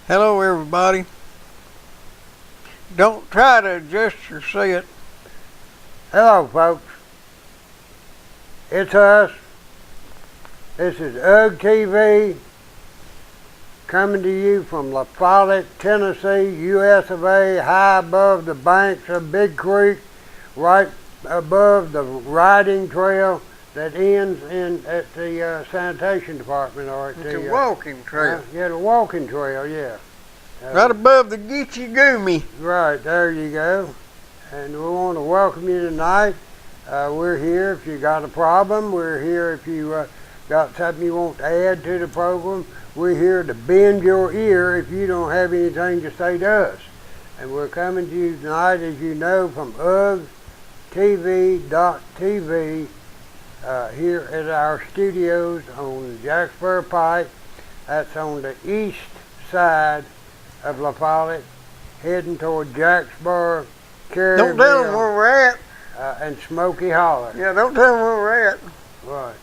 Hello everybody. Don't try to adjust your set. Hello, folks. It's us. This is UGG TV coming to you from La Follette, Tennessee, US of A, high above the banks of Big Creek, right above the riding trail that ends at the sanitation department, or at the walking trail. Yeah, the walking trail, yeah. Right above the Gitchy Goomy. Right, there you go. And we want to welcome you tonight. We're here if you got a problem. We're here if you got something you want to add to the program. We're here to bend your ear if you don't have anything to say to us. And we're coming to you tonight, as you know, from UGGTV.tv here at our studios on Jacksboro Pike. That's on the east side of La Follette, heading toward Jacksboro, Don't tell them where we're at. And Smoky Holler. Yeah, don't tell them where we're at. Right.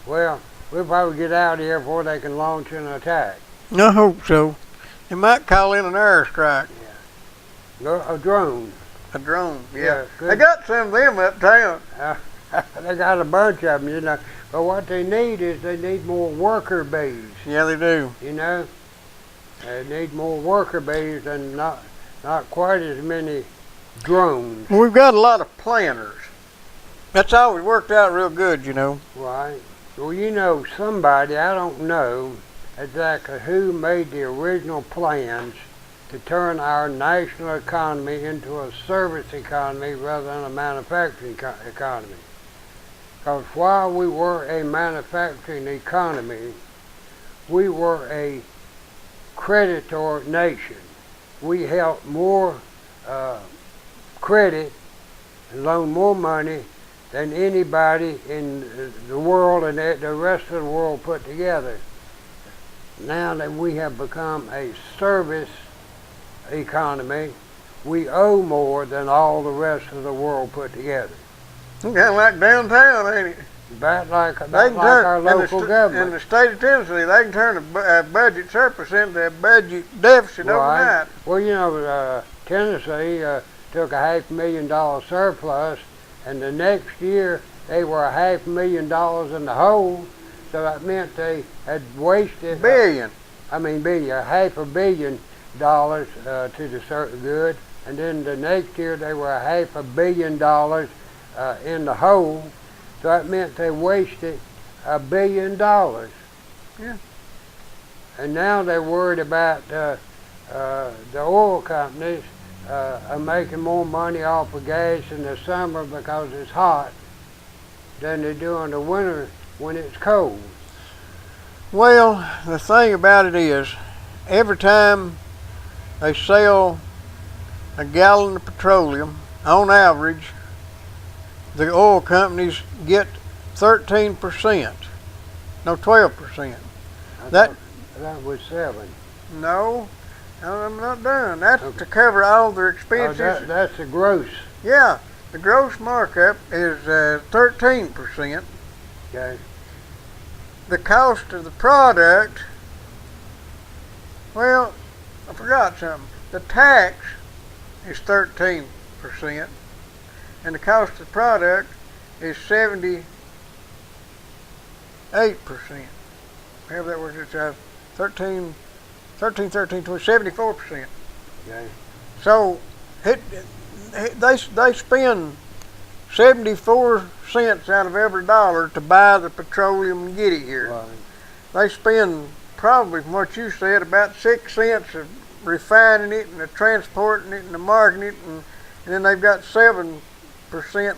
Well, we'll probably get out of here before they can launch an attack. I hope so. They might call in an airstrike. Yeah. A drone. A drone, yeah. They got some of them uptown. They got a bunch of them, you know. But what they need is they need more worker bees. Yeah, they do. You know? They need more worker bees and not quite as many drones. Well, we've got a lot of planners. That's always worked out real good, you know. Right. Well, you know, somebody, I don't know exactly who made the original plans to turn our national economy into a service economy rather than a manufacturing economy. Because while we were a manufacturing economy, we were a creditor nation. We held more credit and loaned more money than anybody in the world and the rest of the world put together. Now that we have become a service economy, we owe more than all the rest of the world put together. Kind of like downtown, ain't it? About like our local government. In the state of Tennessee, they can turn a budget surplus into a budget deficit overnight. Well, you know, Tennessee took a $500,000 surplus, and the next year they were $500,000 in the hole, so that meant they had wasted $500 million to the certain good, and then the next year they were $500 million in the hole. So that meant they wasted $1 billion. Yeah. And now they're worried about the oil companies are making more money off of gas in the summer because it's hot than they do in the winter when it's cold. Well, the thing about it is, every time they sell a gallon of petroleum, on average, the oil companies get 13%. No, 12%. That was 7. No, I'm not done. That's okay. To cover all their expenses. That's the gross. Yeah, the gross markup is 13%. Okay. The cost of the product, well, I forgot something. The tax is 13%. And the cost of the product is 78%. However that works, it's 13, 74%. Okay. So they spend 74 cents out of every dollar to buy the petroleum and get it here. Right. They spend probably, from what you said, about 6 cents of refining it and transporting it and marketing it, and then they've got 7%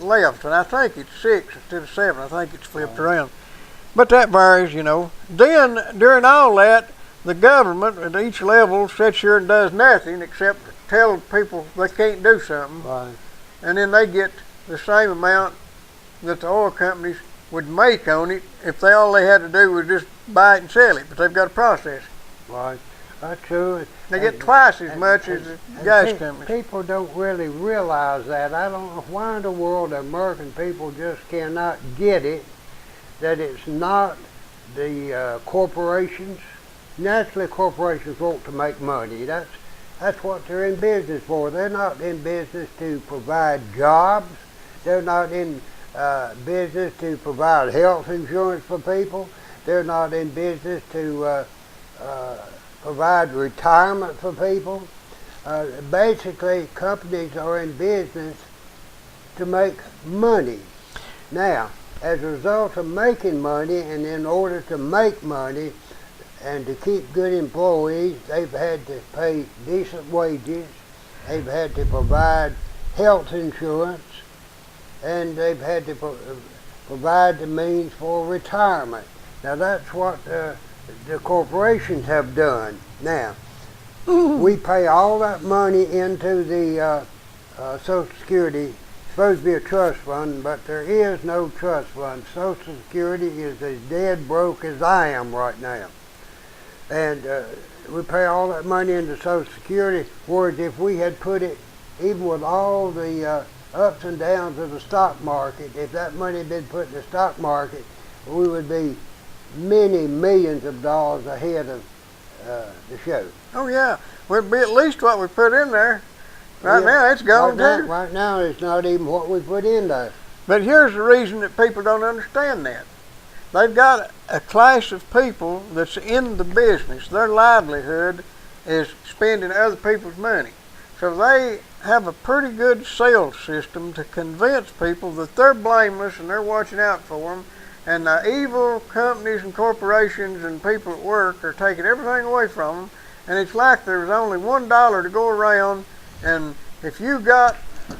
left, and I think it's 6 instead of 7. I think it's flipped around, but that varies, you know. Then during all that, the government at each level sits here and does nothing except tell people they can't do something, right. And then they get the same amount that the oil companies would make on it if all they had to do was just buy it and sell it, but they've got to process it. Right. That's true. They get twice as much as the gas companies. People don't really realize that. I don't know why in the world the American people just cannot get it, that it's not the corporations naturally corporations want to make money. That's what they're in business for. They're not in business to provide jobs. They're not in business to provide health insurance for people. They're not in business to provide retirement for people. Basically, companies are in business to make money. Now, as a result of making money, and in order to make money and to keep good employees, they've had to pay decent wages, they've had to provide health insurance, and they've had to provide the means for retirement. Now that's what the corporations have done. Now, we pay all that money into the Social Security. It's supposed to be a trust fund, but there is no trust fund. Social Security is as dead broke as I am right now. And we pay all that money into Social Security, whereas if we had put it, even with all the ups and downs of the stock market, if that money had been put in the stock market, we would be many millions of dollars ahead of the show. Oh yeah, well, it'd be at least what we put in there. Right now, it's gone too. Right now, it's not even what we put in there. But here's the reason that people don't understand that. They've got a class of people that's in the business. Their livelihood is spending other people's money. So they have a pretty good sales system to convince people that they're blameless and they're watching out for them. And the evil companies and corporations and people at work are taking everything away from them. And it's like there's only $1 to go around. And if you got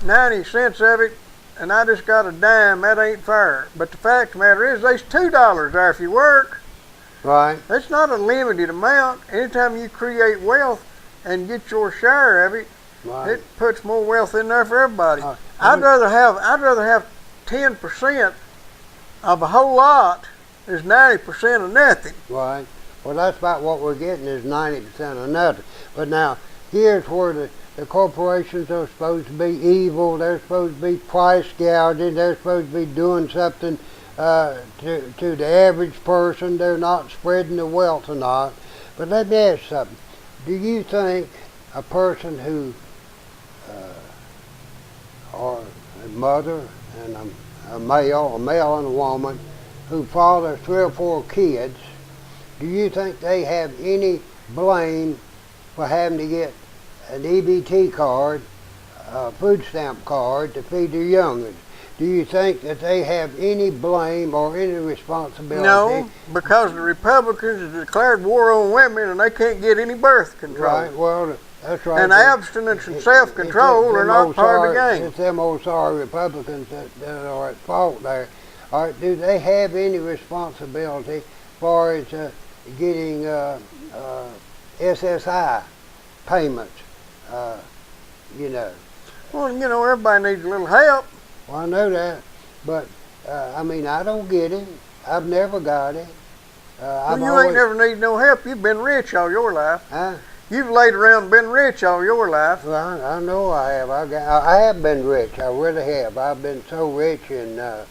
90 cents of it, and I just got a dime, that ain't fair. But the fact of the matter is, there's $2 there if you work. Right. It's not a limited amount. Anytime you create wealth and get your share of it, Right. it puts more wealth in there for everybody. I'd rather have 10% of a whole lot is 90% of nothing. Right. Well, that's about what we're getting is 90% of nothing. But now, here's where the corporations are supposed to be evil. They're supposed to be price gouging. They're supposed to be doing something to the average person. They're not spreading the wealth or not. But let me ask you something. Do you think a person who, or a mother and a male and a woman, who father 3 or 4 kids, do you think they have any blame for having to get an EBT card, a food stamp card to feed their young'uns? Do you think that they have any blame or any responsibility? No, because the Republicans have declared war on women and they can't get any birth control. Right, well, that's right. And abstinence and self-control are not part of the game. It's them old sorry Republicans that are at fault there. All right, do they have any responsibility as far as getting SSI payments? You know. Well, you know, everybody needs a little help. Well, I know that, but I mean, I don't get it. I've never got it. Well, you ain't never need no help. You've been rich all your life. Huh? You've laid around and been rich all your life. Well, I know I have. I have been rich. I really have. I've been so rich in the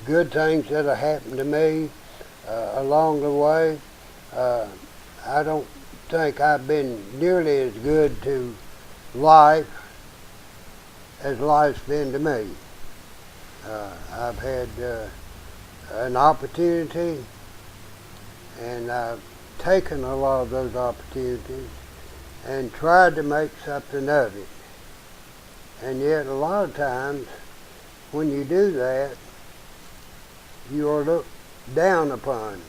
good things that have happened to me along the way. I don't think I've been nearly as good to life as life's been to me. I've had an opportunity, and I've taken a lot of those opportunities and tried to make something of it. And yet a lot of times when you do that, you are looked down upon.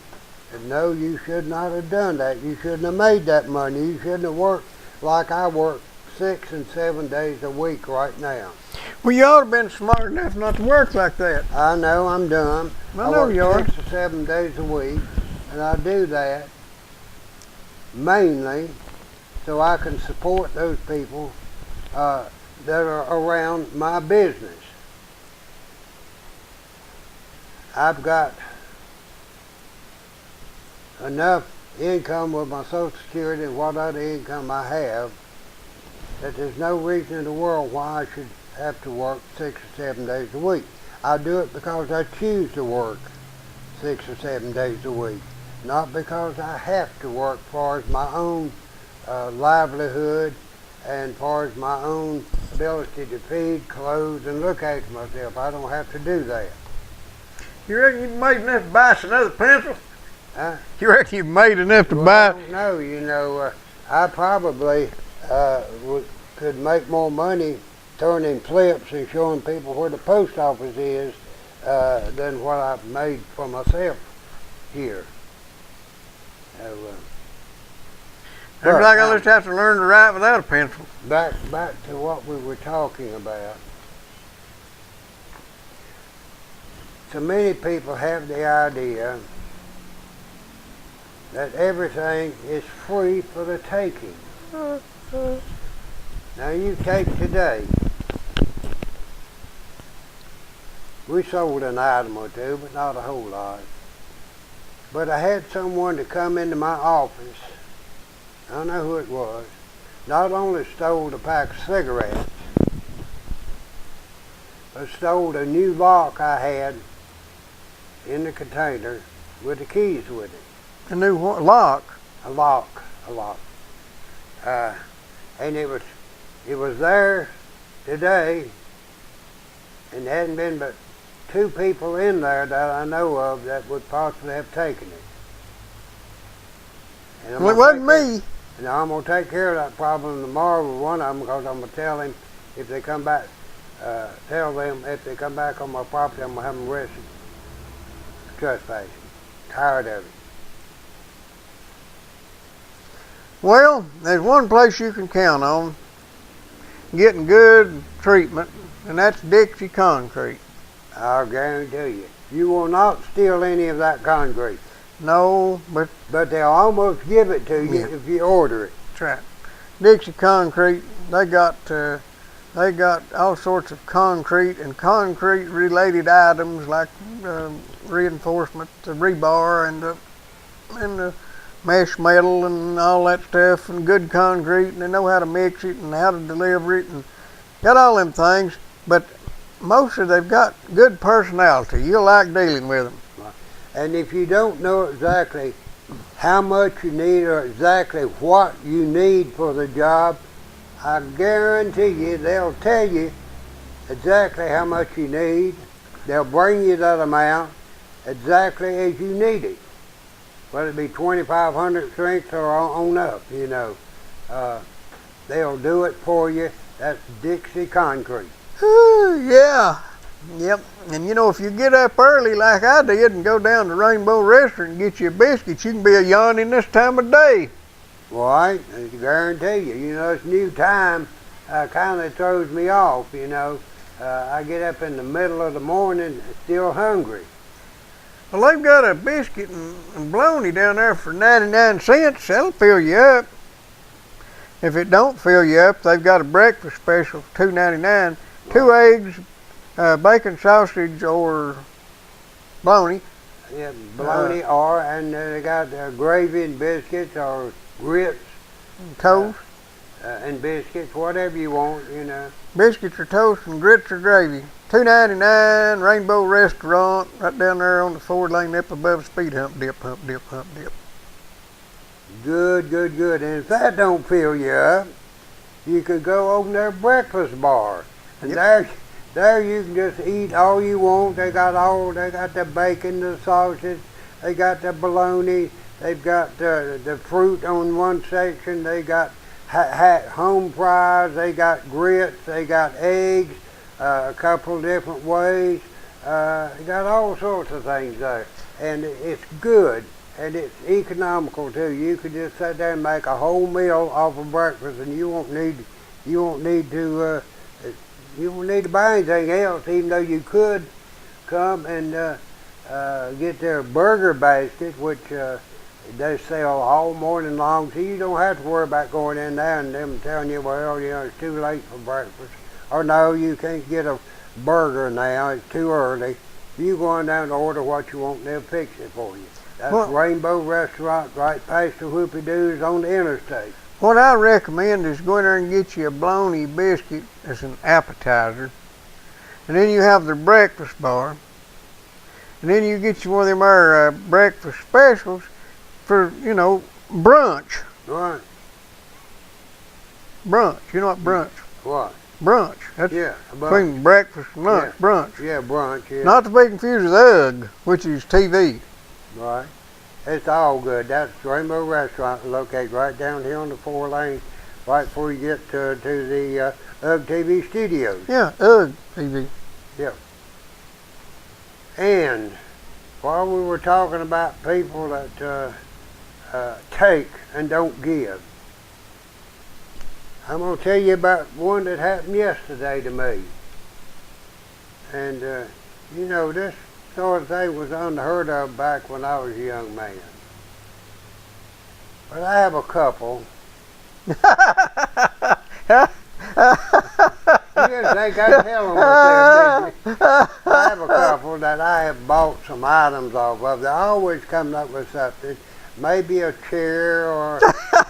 And no, you should not have done that. You shouldn't have made that money. You shouldn't have worked like I work 6 and 7 days a week right now. Well, you ought to have been smart enough not to work like that. I know I'm dumb. I know you are. I work 6 or 7 days a week, and I do that mainly so I can support those people that are around my business. I've got enough income with my Social Security and what other income I have that there's no reason in the world why I should have to work 6 or 7 days a week. I do it because I choose to work 6 or 7 days a week. not because I have to work, for as my own livelihood and for as my own ability to feed, clothe, and look after myself. I don't have to do that. You reckon you made enough to buy us another pencil? Huh? You reckon you made enough to Well, buy? I don't know. You know, I probably could make more money turning flips and showing people where the post office is than what I've made for myself here. So, Looks like I'll just have to learn to write without a pencil. back to what we were talking about. So many people have the idea that everything is free for the taking. Now you take today. We sold an item or two, but not a whole lot. But I had someone to come into my office, I don't know who it was, not only stole a pack of cigarettes, but stole a new lock I had in the container with the keys with it. A new lock? A lock. And it was there today, and there hadn't been but 2 people in there that I know of that would possibly have taken it. And Well, it wasn't me. And I'm going to take care of that problem tomorrow with one of them, because I'm going to tell him if they come back, if they come back on my property, I'm going to have them arrested for trespassing. Tired of it. Well, there's one place you can count on getting good treatment, and that's Dixie Concrete. I'll guarantee you. You will not steal any of that concrete. No, but they'll almost give it to you if you order it. That's right. Dixie Concrete, they got all sorts of concrete and concrete-related items like reinforcement, the rebar, and the mesh metal and all that stuff, and good concrete, and they know how to mix it and how to deliver it, and got all them things. But mostly they've got good personality. You'll like dealing with them. And if you don't know exactly how much you need or exactly what you need for the job, I guarantee you they'll tell you exactly how much you need. They'll bring you that amount exactly as you need it. Whether it be 2,500 strength or on up, you know. They'll do it for you. That's Dixie Concrete. Yeah. Yep. And you know, if you get up early like I did and go down to Rainbow Restaurant and get you a biscuit, you can be a yawning this time of day. Well, I guarantee you. You know, this new time kind of throws me off, you know. I get up in the middle of the morning still hungry. Well, they've got a biscuit and bologna down there for 99 cents. That'll fill you up. If it don't fill you up, they've got a breakfast special for $2.99. 2 eggs, bacon, sausage, or bologna. Yeah, bologna and they got gravy and biscuits or grits. Toast. And biscuits, whatever you want, you know. Biscuits or toast and grits or gravy. $2.99, Rainbow Restaurant, right down there on the 4-lane up above speed hump dip. Good. And if that don't fill you up, you could go over their breakfast bar. And there you can just eat all you want. They got the bacon, the sausage, they got the bologna, they've got the fruit on one section, they got home fries, they got grits, they got eggs, a couple of different ways. They got all sorts of things there. And it's good, and it's economical too. You could just sit there and make a whole meal off of breakfast, and you won't need to buy anything else, even though you could come and get their burger basket, which they sell all morning long, so you don't have to worry about going in there and them telling you, well, you know, it's too late for breakfast. Or no, you can't get a burger now, it's too early. You go on down to order what you want and they'll fix it for you. That's Rainbow Restaurant right past the Whoopie Doos on the interstate. What I recommend is go in there and get you a bologna biscuit as an appetizer. And then you have their breakfast bar. And then you get you one of them breakfast specials. for, you know, brunch. Right. Brunch. You know what brunch? What? Brunch. That's Yeah. between breakfast and lunch. Yeah. Brunch. Yeah, brunch. Yeah. Not to be confused with UGG, which is TV. Right. It's all good. That's Rainbow Restaurant, located right down here on the 4 lane, right before you get to the UGG TV studios. Yeah, UGG TV. Yeah. And while we were talking about people that take and don't give, I'm going to tell you about one that happened yesterday to me. And, you know, this sort of thing was unheard of back when I was a young man. But I have a couple. You didn't think I'd tell them what they did. I have a couple that I have bought some items off of. They're always coming up with something. Maybe a chair or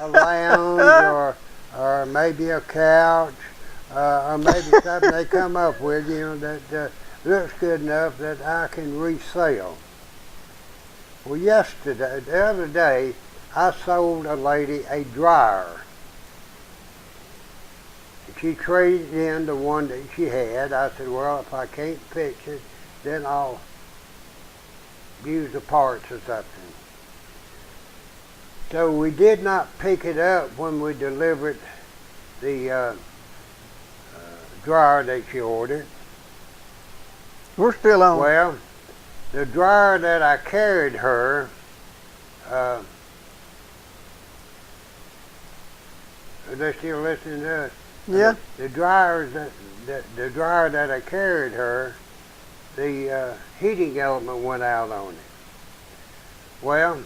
a lounge or maybe a couch or maybe something they come up with, you know, that looks good enough that I can resell. Well, the other day, I sold a lady a dryer. She traded in the one that she had. I said, well, if I can't fix it, then I'll use the parts or something. So we did not pick it up when we delivered the dryer that she ordered. We're still on. Well, the dryer that I carried her, are they still listening to us? Yeah. The dryer that I carried her, the heating element went out on it. Well,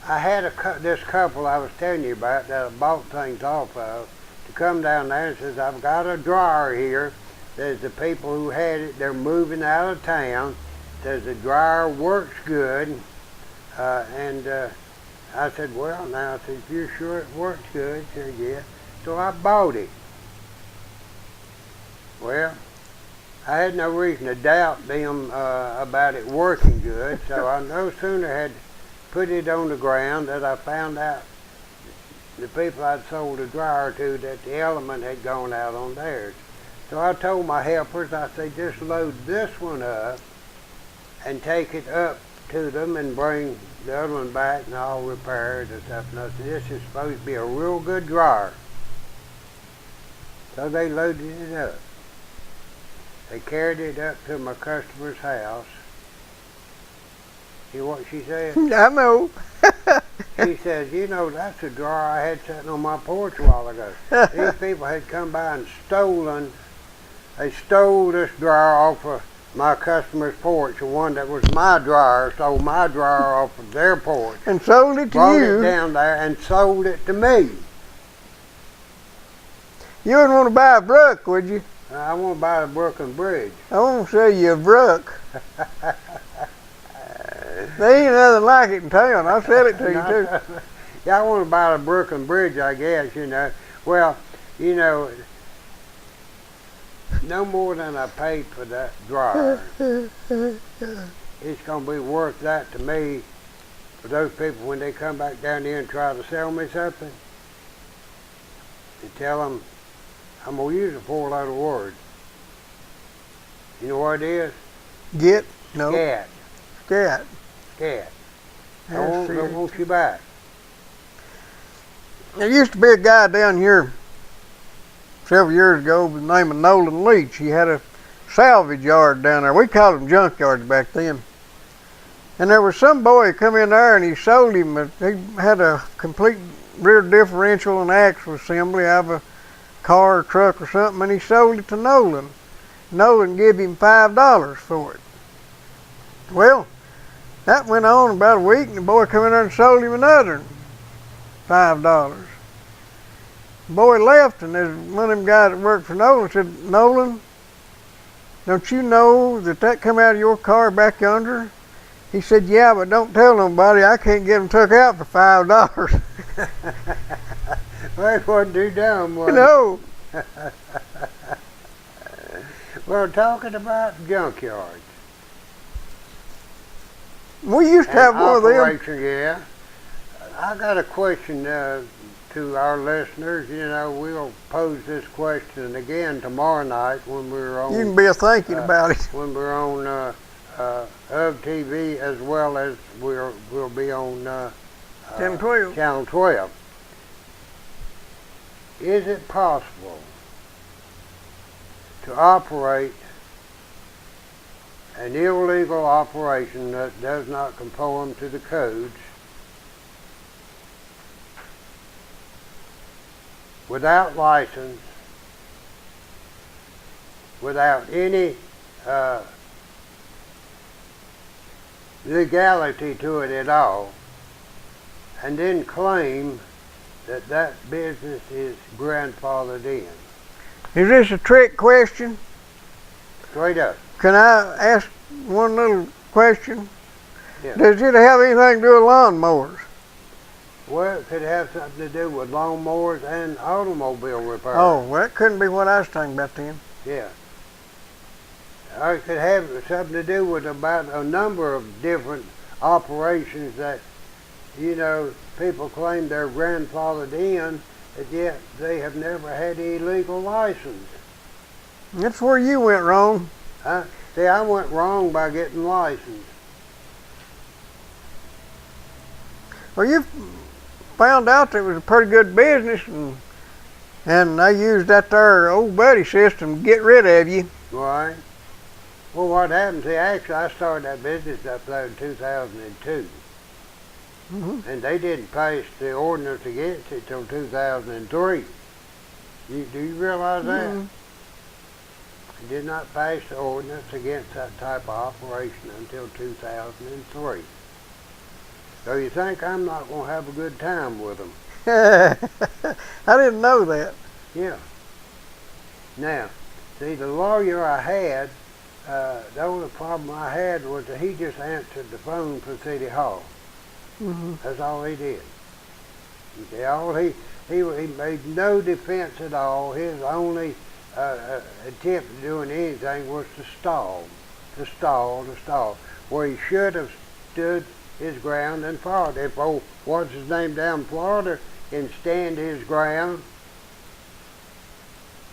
I had this couple I was telling you about that I bought things off of to come down there and says, I've got a dryer here. There's the people who had it, they're moving out of town. Says the dryer works good. And I said, well, now, I said, if you're sure it works good? She said, yeah. So I bought it. Well, I had no reason to doubt them about it working good, so I no sooner had put it on the ground that I found out the people I'd sold the dryer to that the element had gone out on theirs. So I told my helpers, I said, just load this one up and take it up to them and bring the other one back and I'll repair it and stuff. And I said, this is supposed to be a real good dryer. So they loaded it up. They carried it up to my customer's house. See what she said? I know. She says, you know, that's a dryer I had sitting on my porch a while ago. These people had come by and they stole this dryer off of my customer's porch. The one that was my dryer stole my dryer off of their porch. And sold it to brought you. It down there and sold it to me. You wouldn't want to buy a Brook, would you? I want to buy the Brooklyn Bridge. I won't sell you a Brook. There ain't nothing like it in town. I'll sell it to you too. Yeah, I want to buy the Brooklyn Bridge, I guess, you know. Well, you know, no more than I paid for that dryer. It's going to be worth that to me for those people when they come back down here and try to sell me something. To tell them, I'm going to use a 4-letter word. You know what it is? Get? No. Scat. Scat. Scat. I want you back. There used to be a guy down here several years ago by the name of Nolan Leach. He had a salvage yard down there. We called them junk yards back then. And there was some boy come in there and he sold him. He had a complete rear differential and axle assembly out of a car or truck or something, and he sold it to Nolan. Nolan gave him $5 for it. Well, that went on about a week, and the boy come in there and sold him another $5. The boy left, and there's one of them guys that worked for Nolan said, Nolan, don't you know that come out of your car back yonder? He said, yeah, but don't tell nobody. I can't get them took out for $5. Well, it wasn't too dumb, was it? No. Well, talking about junkyards. We used to have one of them. Yeah. I got a question to our listeners. You know, we'll pose this question again tomorrow night when we're on. You can be thinking about it. When we're on Hub TV, as well as we'll be on Channel 12. Channel 12. Is it possible to operate an illegal operation that does not conform to the codes without license, without any legality to it at all, and then claim that that business is grandfathered in? Is this a trick question? Straight up. Can I ask one little question? Yeah. Does it have anything to do with lawnmowers? Well, it could have something to do with lawnmowers and automobile repair. Oh, well, that couldn't be what I was thinking about then. Yeah. Or it could have something to do with about a number of different operations that, you know, people claim they're grandfathered in, but yet they have never had a legal license. That's where you went wrong. Huh? See, I went wrong by getting licensed. Well, you found out that it was a pretty good business, and they used that there old buddy system to get rid of you. Right. Well, what happened, see, actually I started that business up there in 2002. Mm-hmm. And they didn't pass the ordinance against it till 2003. Do you realize that? Mm-hmm. They did not pass the ordinance against that type of operation until 2003. So you think I'm not going to have a good time with them? I didn't know that. Yeah. Now, see, the lawyer I had, the only problem I had was that he just answered the phone for City Hall. Mm-hmm. That's all he did. You see, he made no defense at all. His only attempt at doing anything was to stall, where he should have stood his ground and fought. If what's his name down in Florida can stand his ground,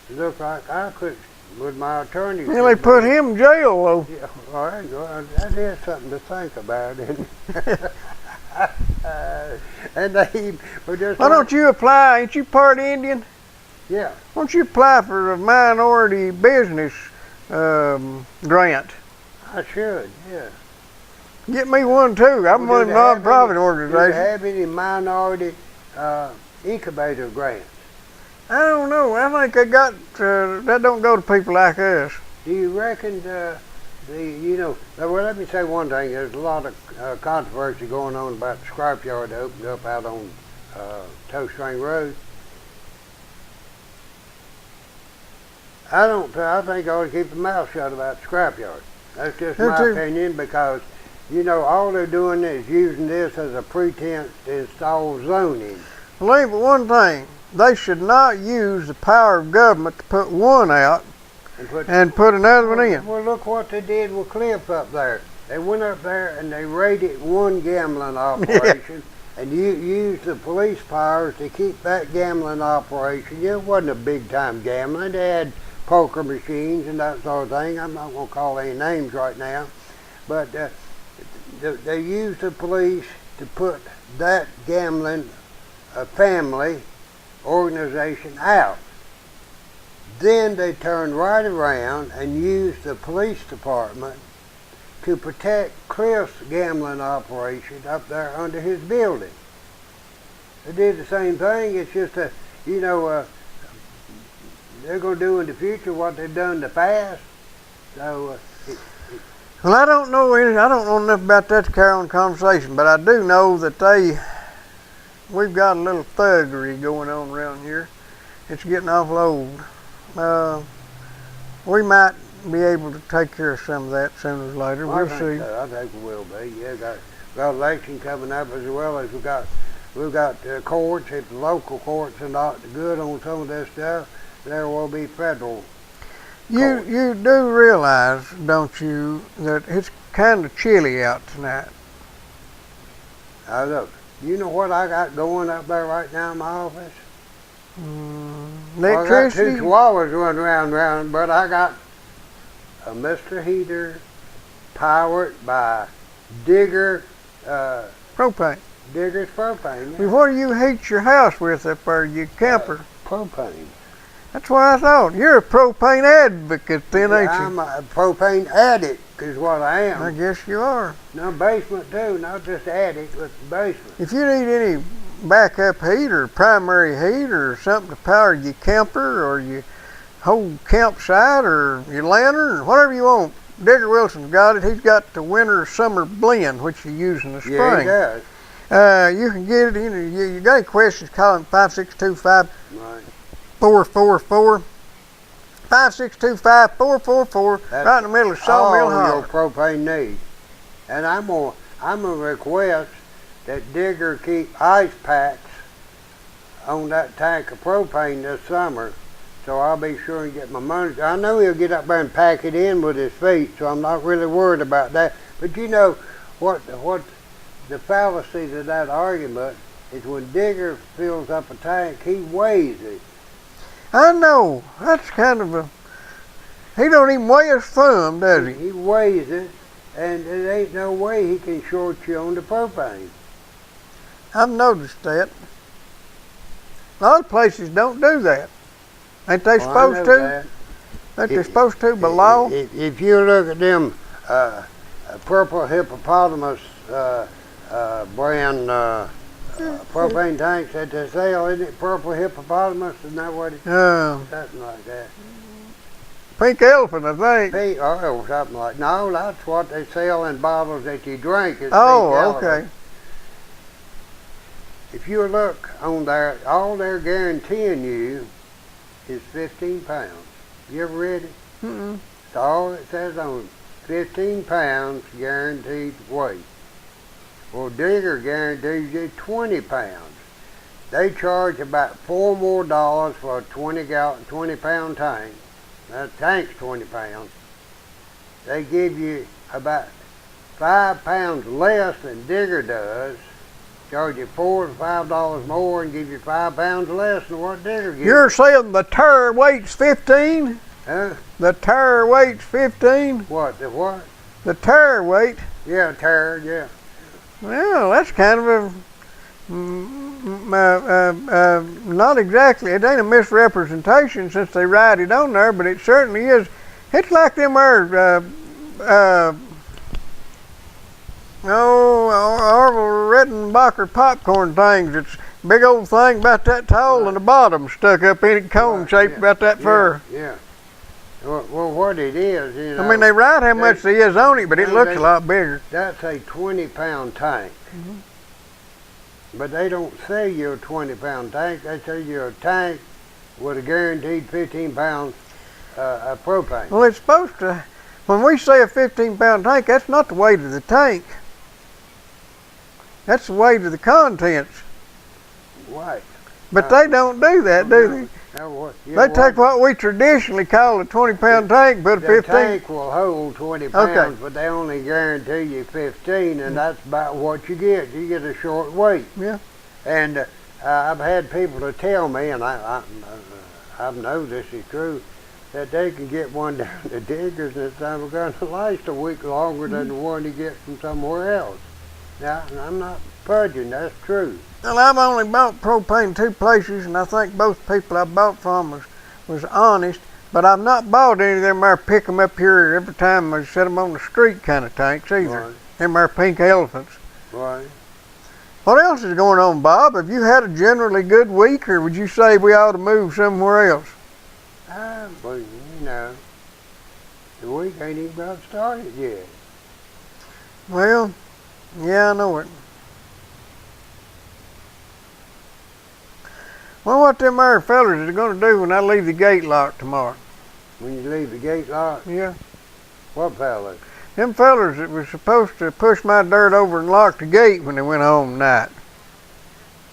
it looked like I could with my attorney. Well, they put him in jail, though. Yeah, all right, well, that is something to think about, isn't it? And they were just. Why don't you apply? Ain't you part Indian? Yeah. Why don't you apply for a minority business grant? I should, yeah. Get me one too. I'm one non-profit organization. Do you have any minority incubator grants? I don't know. I think they got that don't go to people like us. Do you reckon well, let me say one thing. There's a lot of controversy going on about the scrapyard that opened up out on Toe String Road. I think I ought to keep the mouth shut about the scrapyard. That's just my opinion, because, you know, all they're doing is using this as a pretense to install zoning. Believe me, one thing, they should not use the power of government to put one out and put another one in. Well, look what they did with Cliff up there. They went up there and they raided one gambling operation and used the police powers to keep that gambling operation. It wasn't a big-time gambling. They had poker machines and that sort of thing. I'm not going to call any names right now. But they used the police to put that gambling family organization out. Then they turned right around and used the police department to protect Cliff's gambling operation up there under his building. They did the same thing. It's just they're going to do in the future what they've done in the past. So, well, I don't know enough about that to carry on the conversation, but I do know that we've got a little thuggery going on around here. It's getting awful old. We might be able to take care of some of that sooner or later. We'll see. I think we will be. Yeah, got election coming up, as well as we've got courts. If the local courts are not good on some of this stuff, there will be federal. You do realize, don't you, that it's kind of chilly out tonight? I look. You know what I got going up there right now in my office? Electricity? I got two chihuahuas running around, but I got a Mr. Heater powered by Digger, Propane. Digger's propane. Well, what do you heat your house with up there, you camper? Propane. That's what I thought. You're a propane advocate then, ain't you? I'm a propane addict is what I am. I guess you are. No, basement too, not just addict, but basement. If you need any backup heat or primary heat or something to power your camper or your whole campsite or your lantern or whatever you want, Digger Wilson's got it. He's got the winter-summer blend, which you use in the spring. Yeah, he does. You can get it. You got any questions, call him 5625 Right. 444. 5625-444, right in the middle of Sawmill all Hall. your propane needs. And I'm gonna request that Digger keep ice packs on that tank of propane this summer, so I'll be sure and get my money. I know he'll get up there and pack it in with his feet, so I'm not really worried about that. But you know what the fallacy to that argument is, when Digger fills up a tank, he weighs it. I know. That's kind of a... He don't even weigh his thumb, does he? He weighs it, and there ain't no way he can short you on the propane. I've noticed that. A lot of places don't do that. Ain't they supposed to? Ain't they supposed to by law? If you look at them purple hippopotamus brand propane tanks that they sell, isn't it purple hippopotamus? Isn't that what it's something like that? Pink elephant, I think. Pink, or something like. No, that's what they sell in bottles that you drink. Is Oh, pink okay. elephant. If you look on there, all they're guaranteeing you is 15 pounds. You ever read it? Mm-mm. That's all it says on it. 15 pounds guaranteed weight. Well, Digger guarantees you 20 pounds. They charge about $4 more for a 20 pound tank. That tank's 20 pounds. They give you about 5 pounds less than Digger does. Charge you $4 to $5 more and give you 5 pounds less than what Digger gives. You're saying the tire weight's 15? Huh? The tire weight's 15? What? The what? The tire weight? Yeah, tire, yeah. Well, that's kind of not exactly, it ain't a misrepresentation since they write it on there, but it certainly is. It's like them there, Orville Redenbacher popcorn things. It's a big old thing about that tall and the bottom stuck up in it, cone shaped about that fur. Yeah. Well, what it is, you know. I mean, they write how much there is on it, but it looks a lot bigger. That's a 20-pound tank. Mm-hmm. But they don't sell you a 20-pound tank. They sell you a tank with a guaranteed 15 pounds of propane. Well, it's supposed to, when we say a 15-pound tank, that's not the weight of the tank. That's the weight of the contents. Right. But they don't do that, do they? They take what we traditionally call a 20-pound tank, put a 15. The tank will hold 20 pounds, but they only guarantee you 15, and that's about what you get. You get a short weight. Yeah. And I've had people to tell me, and I've known this is true, that they can get one down to Digger's and it's never going to last a week longer than the one you get from somewhere else. Now, I'm not fudging, that's true. Well, I've only bought propane 2 places, and I think both people I bought from was honest, but I've not bought any of them there pick them up here every time I set them on the street kind of tanks either. Right. Them there pink elephants. Right. What else is going on, Bob? Have you had a generally good week, or would you say we ought to move somewhere else? Well, you know, the week ain't even got started yet. Well, yeah, I know it. Well, what them there fellers are going to do when I leave the gate locked tomorrow? When you leave the gate locked? Yeah. What fellas? Them fellers that was supposed to push my dirt over and lock the gate when they went home tonight.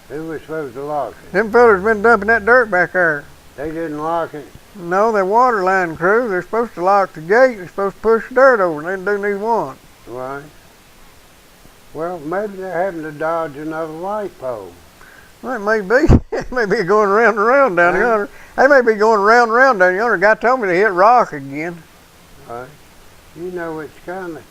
Who was supposed to lock it? Them fellers been dumping that dirt back there. They didn't lock it? No, they're water line crew. They're supposed to lock the gate. They're supposed to push the dirt over, and they didn't do neither one. Right. Well, maybe they're having to dodge another light pole. Well, it may be. It may be going round and round down yonder. They may be going round and round down yonder. Guy told me to hit rock again. Right. You know, it's kind of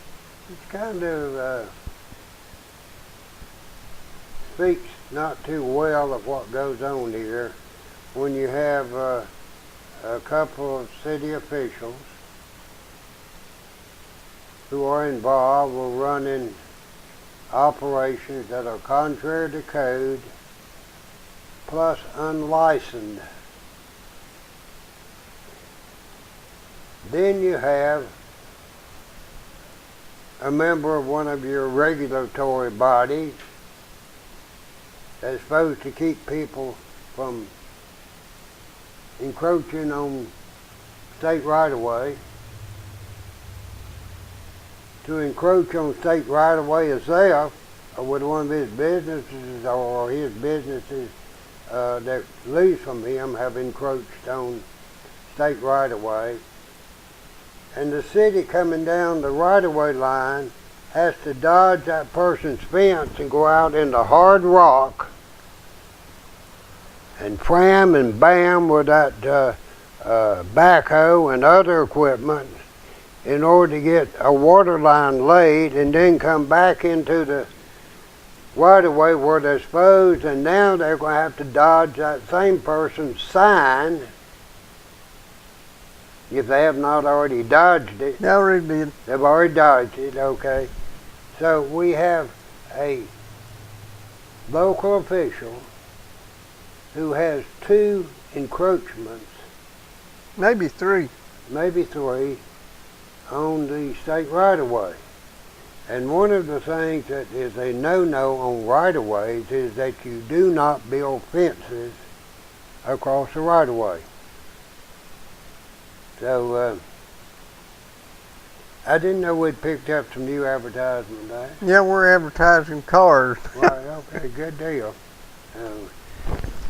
speaks not too well of what goes on here when you have a couple of city officials who are involved with running operations that are contrary to code, plus unlicensed. Then you have a member of one of your regulatory bodies that's supposed to keep people from encroaching on state right-of-way. To encroach on state right-of-way itself, or with one of his businesses or his businesses that lease from him have encroached on state right-of-way. And the city coming down the right-of-way line has to dodge that person's fence and go out into hard rock and cram and bam with that backhoe and other equipment in order to get a water line laid, and then come back into the right-of-way where they're supposed, and now they're going to have to dodge that same person's sign if they have not already dodged it. They already did. They've already dodged it, okay. So we have a local official who has 2 encroachments, Maybe 3. maybe 3, on the state right-of-way. And one of the things that is a no-no on right-of-ways is that you do not build fences across the right-of-way. So I didn't know we'd picked up some new advertisement there. Yeah, we're advertising cars. Right, okay, good deal.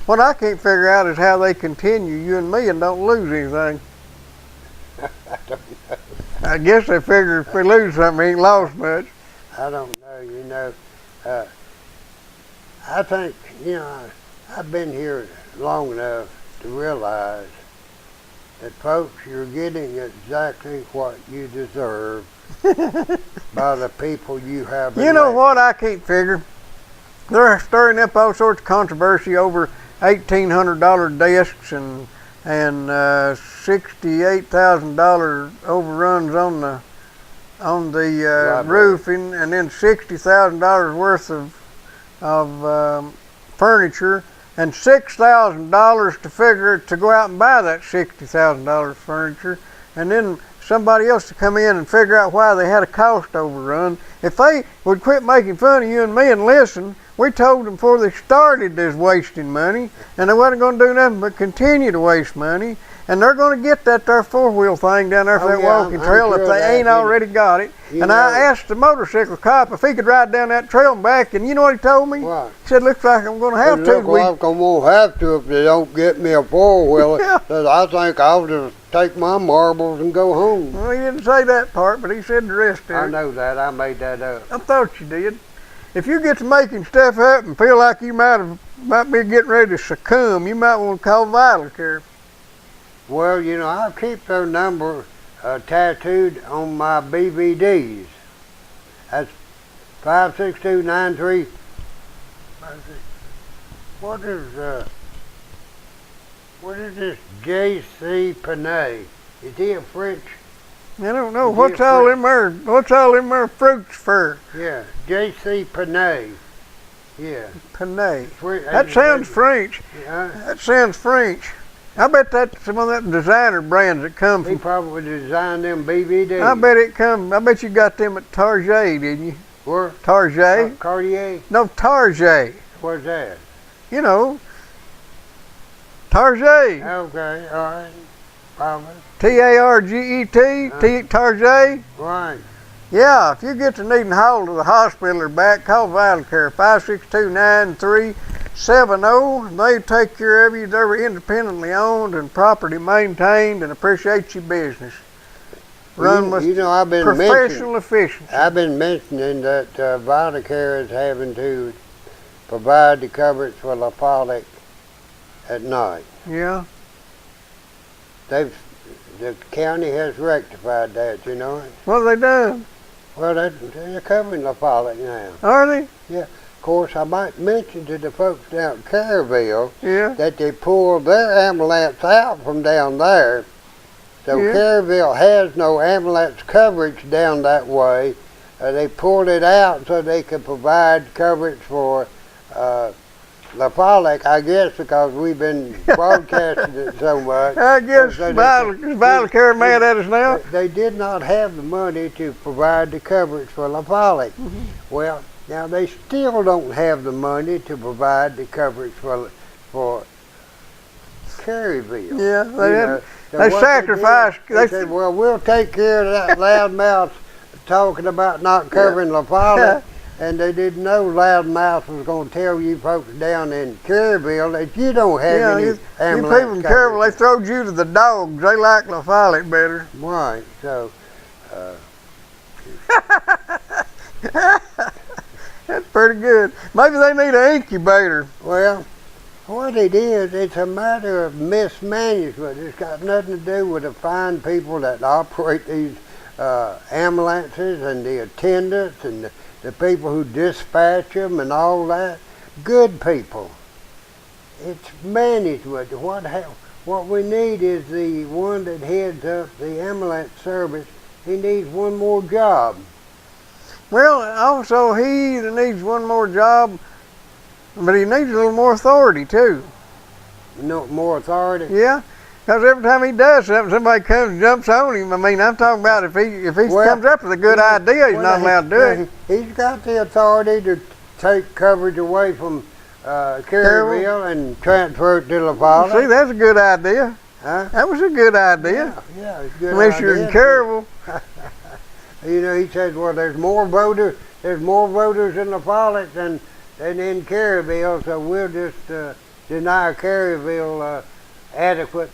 What I can't figure out is how they continue, you and me, and don't lose anything. I don't know. I guess they figure if we lose something, we ain't lost much. I don't know, you know. I think, you know, I've been here long enough to realize that, folks, you're getting exactly what you deserve by the people you have elected. You know what I can't figure? They're stirring up all sorts of controversy over $1,800 desks and $68,000 overruns on the roofing, and then $60,000 worth of furniture, and $6,000 to go out and buy that $60,000 furniture, and then somebody else to come in and figure out why they had a cost overrun. If they would quit making fun of you and me and listen, we told them before they started they was wasting money, and they wasn't going to do nothing but continue to waste money. And they're going to get that there 4-wheel thing down there for that walking trail if they ain't already got it. And I asked the motorcycle cop if he could ride down that trail and back, and you know what he told me? What? He said, looks like I'm going to have to. Looks like I'm going to have to if they don't get me a 4-wheeler. Yeah. Says, I think I'll just take my marbles and go home. Well, he didn't say that part, but he said the rest of it. I know that. I made that up. I thought you did. If you get to making stuff up and feel like you might be getting ready to succumb, you might want to call Vital Care. Well, you know, I keep their number tattooed on my BVDs. That's 56293. What is this J.C. Panay? Is he a French? I don't know. What's all them there fruits for? Yeah, J.C. Panay. Yeah. Panay. That sounds French. Yeah. That sounds French. I bet that's some of that designer brands that come He from. probably designed them BVDs. I bet you got them at Target, didn't you? Where? Target? Cartier? No, Target. Where's that? You know, Target. Okay, all right. Probably. Target. Target. Right. Yeah, if you get to needing hauled to the hospital or back, call Vital Care 562-9370. They take care of you. They're independently owned and properly maintained and appreciate your business. run with I've been professional efficiency. I've been mentioning that Vidacare is having to provide the coverage for Lafolic at night. Yeah. The county has rectified that, you know. What have they done? Well, they're covering Lafolic now. Are they? Yeah. Of course, I might mention to the folks down at Caryville Yeah. that they pulled their ambulance out from down there. So Yeah. Caryville has no ambulance coverage down that way. They pulled it out so they could provide coverage for Lafolic, I guess, because we've been broadcasting it so much. I guess So Vidacare mad at us now. They did not have the money to provide the coverage for Lafolic. Well, now they still don't have the money to provide the coverage for Caryville. Yeah, they sacrificed. They said, well, we'll take care of that loudmouth talking about not covering Lafolic. And they didn't know loudmouth was going to tell you folks down in Caryville that you don't have any ambulance you people in Caryville, they throwed you to the dogs. They like Lafolic better. Right, so... That's pretty good. Maybe they need an incubator. Well, what it is, it's a matter of mismanagement. It's got nothing to do with the fine people that operate these ambulances and the attendants and the people who dispatch them and all that. Good people. It's management. What we need is the one that heads up the ambulance service. He needs one more job. Well, also he needs one more job, but he needs a little more authority too. No more authority? Yeah, because every time he does something, somebody comes and jumps on him. I mean, I'm talking about if he comes up with a good idea, he's not allowed to do it. He's got the authority to take coverage away from Caryville and transfer it to Lafolic. See, that's a good idea. Huh? That was a good idea. Yeah, it's a good Unless idea. you're in Caryville. You know, he says, well, there's more voters in Lafolic than in Caryville, so we'll just deny Caryville adequate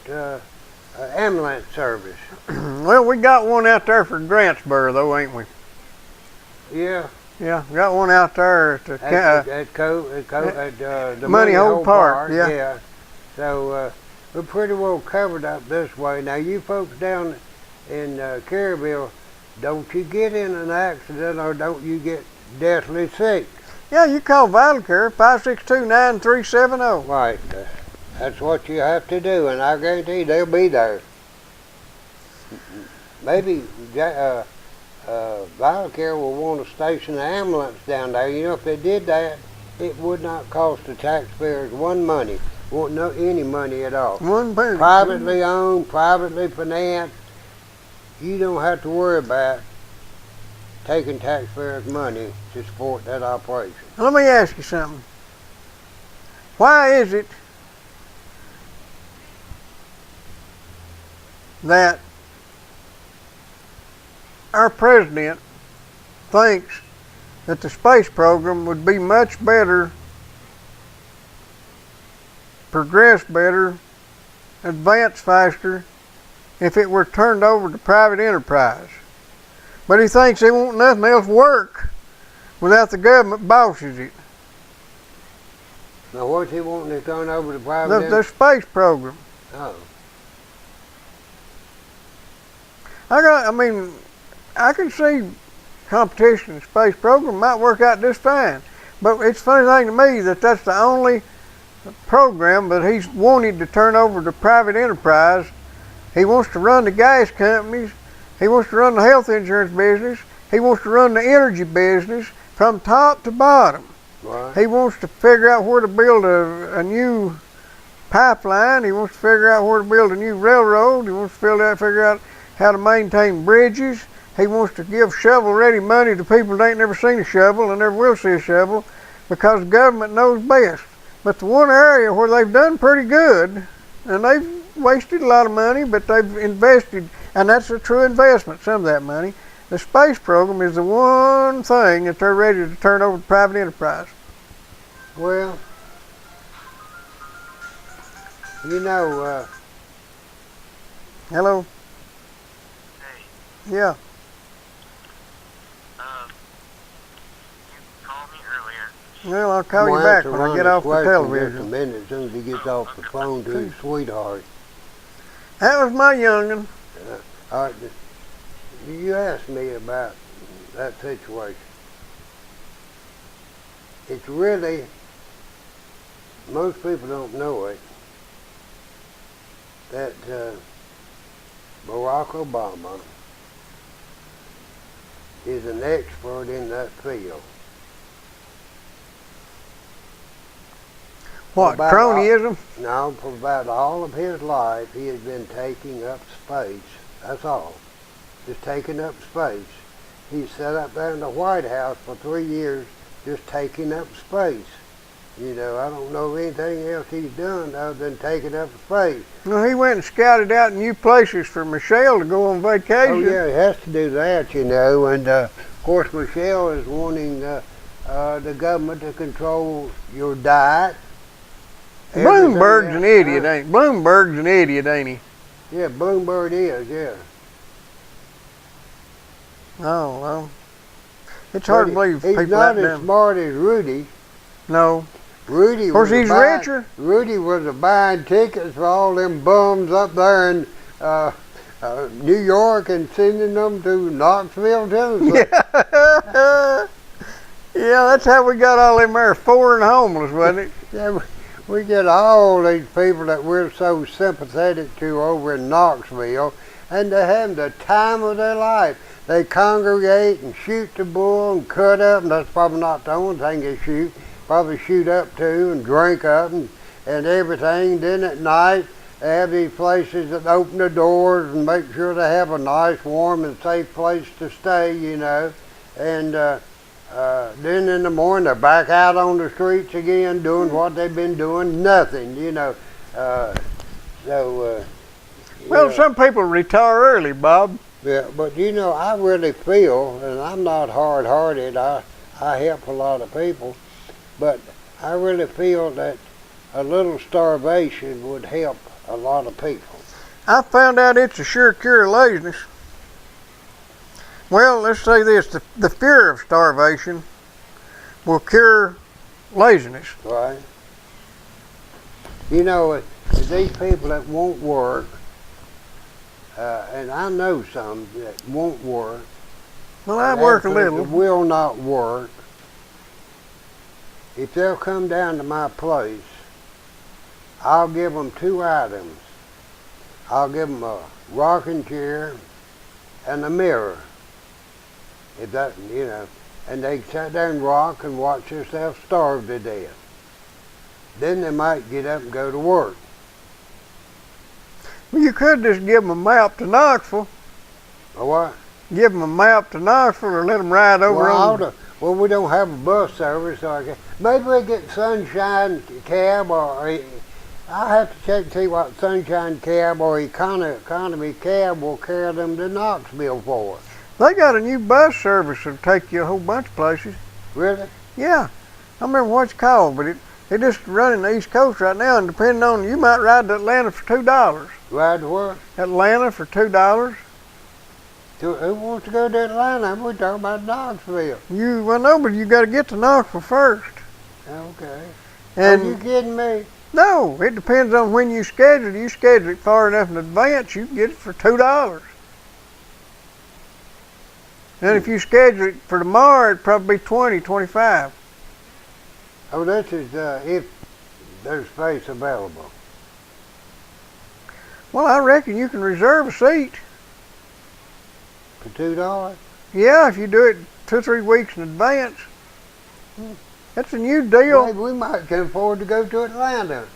ambulance service. Well, we got one out there for Grantsboro, though, ain't we? Yeah. Yeah, we got one out there at the Money Hole Park. Yeah. So we're pretty well covered up this way. Now, you folks down in Caryville, don't you get in an accident or don't you get deathly sick? Yeah, you call Vidacare, 562-9370. Right. That's what you have to do, and I guarantee they'll be there. Maybe Vidacare will want to station an ambulance down there. You know, if they did that, it would not cost the taxpayers one money. Won't know any money at all. One penny. Privately owned, privately financed. You don't have to worry about taking taxpayers' money to support that operation. Let me ask you something. Why is it that our president thinks that the space program would be much better, progress better, advance faster if it were turned over to private enterprise? But he thinks they won't nothing else work without the government bosses it. Now, what's he wanting to turn over to private The space program. Oh. I can see competition in the space program might work out just fine. But it's a funny thing to me that that's the only program that he's wanted to turn over to private enterprise. He wants to run the gas companies. He wants to run the health insurance business. He wants to run the energy business from top to bottom. Right. He wants to figure out where to build a new pipeline. He wants to figure out where to build a new railroad. He wants to figure out how to maintain bridges. He wants to give shovel-ready money to people that ain't never seen a shovel and never will see a shovel because the government knows best. But the one area where they've done pretty good, and they've wasted a lot of money, but they've invested, and that's a true investment, some of that money. The space program is the one thing that they're ready to turn over to private enterprise. Well, you know, Hello? Yeah. You called me earlier. Well, I'll call I'm you gonna back have to when I run get this off the question Just a television. minute, as soon as he gets off the phone to his sweetheart. That was my young'un. All right, you asked me about that situation. It's really, most people don't know it, that Barack Obama is an expert in that field. What, About cronyism? Now, for about all of his life, he has been taking up space. That's all. Just taking up space. He sat up there in the White House for 3 years just taking up space. You know, I don't know anything else he's done other than taking up space. Well, he went and scouted out new places for Michelle to go on vacation. Oh, yeah, he has to do that, you know. And, of course, Michelle is wanting the government to control your diet. Bloomberg's an everything idiot, else. ain't he? Bloomberg's an idiot, ain't he? Yeah, Bloomberg is, yeah. Oh, well. It's hard to believe He's people not that as dumb. smart as Rudy. No. Rudy Of course, was he's buying, richer. Rudy was buying tickets for all them bums up there in New York and sending them to Knoxville, Tennessee. Yeah. Yeah, that's how we got all them there foreign homeless, wasn't it? Yeah, we get all these people that we're so sympathetic to over in Knoxville, and they have the time of their life. They congregate and shoot the bull and cut up, and that's probably not the only thing they shoot. Probably shoot up too and drink up and everything. Then at night they have these places that open the doors and make sure they have a nice, warm and safe place to stay, you know. And then in the morning they're back out on the streets again doing what they've been doing, nothing, you know. Well, some people retire early, Bob. Yeah, but you know, I really feel, and I'm not hard-hearted, I help a lot of people, but I really feel that a little starvation would help a lot of people. I found out it's a sure cure of laziness. Well, let's say this, the fear of starvation will cure laziness. Right? You know, these people that won't work, and I know some that won't work. Well, I work a absolutely little. will not work. If they'll come down to my place, I'll give them 2 items. I'll give them a rocking chair and a mirror. If that, you know, and they sit there and rock and watch themselves starve to death. Then they might get up and go to work. Well, you could just give them a map to Knoxville. Or what? Give them a map to Knoxville or let them ride over on. Well, we don't have a bus service, so maybe we get Sunshine Cab, or I have to check and see what Sunshine Cab or Economy Cab will carry them to Knoxville for. They got a new bus service that'll take you a whole bunch of places. Really? Yeah. I don't remember what it's called, but it just running the East Coast right now, and depending on, you might ride to Atlanta for $2. Ride to where? Atlanta for $2. Who wants to go to Atlanta? We're talking about Knoxville. Well, no, but you got to get to Knoxville first. Okay. And Are you kidding me? no, it depends on when you schedule it. You schedule it far enough in advance, you can get it for $2. And if you schedule it for tomorrow, it'd probably be $20, $25. Oh, this is if there's space available. Well, I reckon you can reserve a seat. For $2? Yeah, if you do it 2 or 3 weeks in advance. That's a new deal. Maybe we might can afford to go to Atlanta.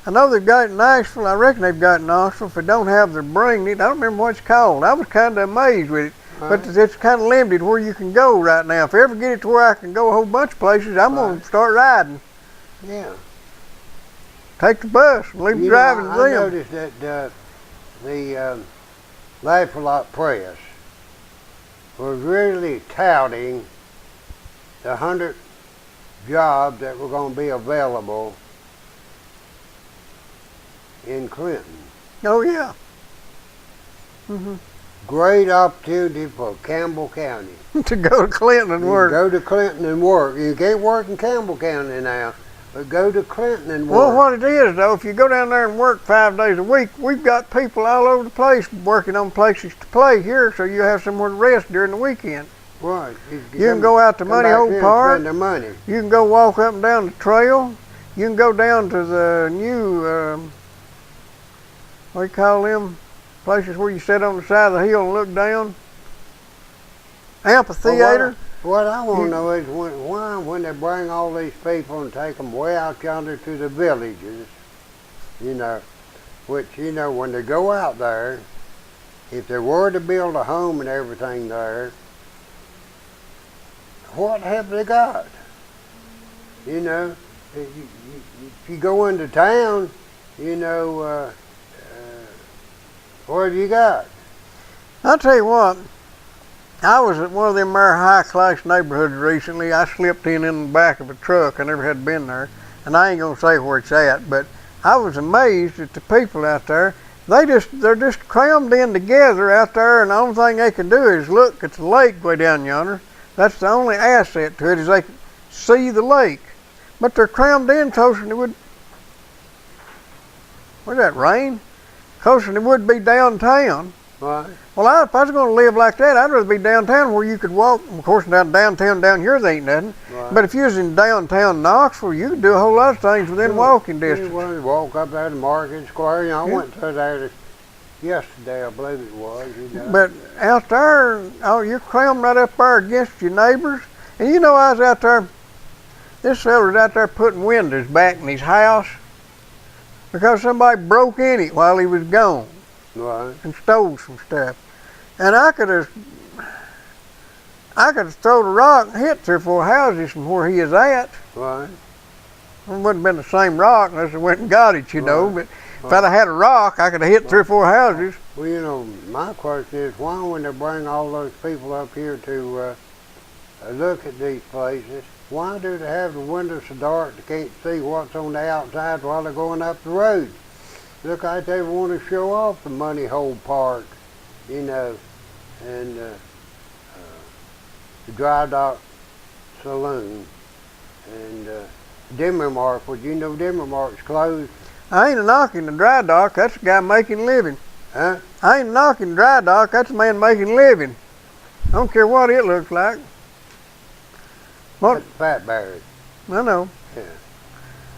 I know they've got it in Nashville. I reckon they've got it in Knoxville. If they don't have, they're bringing it. I don't remember what it's called. I was kind of amazed with it. But it's kind of limited where you can go right now. If I ever get it to where I can go a whole bunch of places, I'm going to start riding. Yeah. Take the bus and leave driving to them. I noticed that the Laugh a Lot Press was really touting the 100 jobs that were going to be available in Clinton. Oh, yeah. Mhm. Great opportunity for Campbell County. To go to Clinton and You work. go to Clinton and work. You can't work in Campbell County now, but go to Clinton and work. Well, what it is though, if you go down there and work 5 days a week, we've got people all over the place working on places to play here, so you have somewhere to rest during the weekend. Right. You can go out to Money Hole Park. Spend their money. You can go walk up and down the trail. You can go down to the new, what do you call them places where you sit on the side of the hill and look down? Amphitheater. What I want to know is why, when they bring all these people and take them way out yonder to the villages, you know, which, you know, when they go out there, if they were to build a home and everything there, what have they got? You know, if you go into town, you know, what have you got? I'll tell you what, I was at one of them there high-class neighborhoods recently. I slipped in the back of a truck. I never had been there, and I ain't gonna say where it's at, but I was amazed at the people out there. They're just crammed in together out there, and the only thing they can do is look at the lake way down yonder. That's the only asset to it, is they can see the lake. But they're crammed in closer than it would. What's that, rain? Closer than it would be downtown. Right. Well, if I was going to live like that, I'd rather be downtown where you could walk. Of course, downtown down here, there ain't nothing. Right. But if you was in downtown Knoxville, you could do a whole lot of things within walking distance. You walk up there to Market Square. You know, I Yeah. went through there yesterday, I believe it was. You know. But out there, oh, you're crammed right up there against your neighbors. And you know, I was out there, this fella was out there putting windows back in his house because somebody broke in it while he was gone. Right. And stole some stuff. And I could have thrown a rock and hit 3 or 4 houses from where he is at. Right. It wouldn't have been the same rock unless I went and got it, you know. Right. But if I'd have had a rock, I could have hit 3 or 4 houses. Well, you know, my question is, why when they bring all those people up here to look at these places, why do they have the windows so dark they can't see what's on the outside while they're going up the road? Look like they want to show off the Money Hole Park, you know, and the Dry Dock Saloon, and Demermark. Would you know Demermark's closed? I ain't a knocking the dry dock. That's a guy making a living. Huh? I ain't knocking the dry dock. That's a man making a living. I don't care what it looks like. What? That's Fat Barry. I know. Yeah.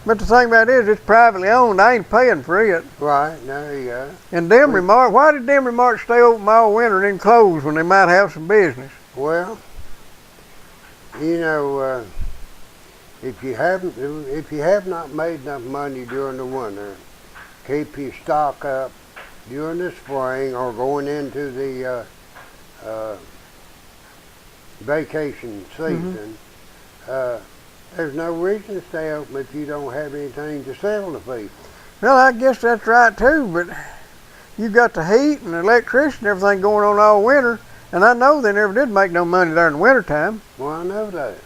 But the thing about it is, it's privately owned. I ain't paying for it. Right, there you go. And Demermark, why did Demermark stay open all winter and then close when they might have some business? Well, you know, if you have not made enough money during the winter, keep your stock up during the spring or going into the vacation season. There's no reason to stay open if you don't have anything to sell to people. Well, I guess that's right too, but you got the heat and the electricity and everything going on all winter, and I know they never did make no money there in the wintertime. Well, I know that.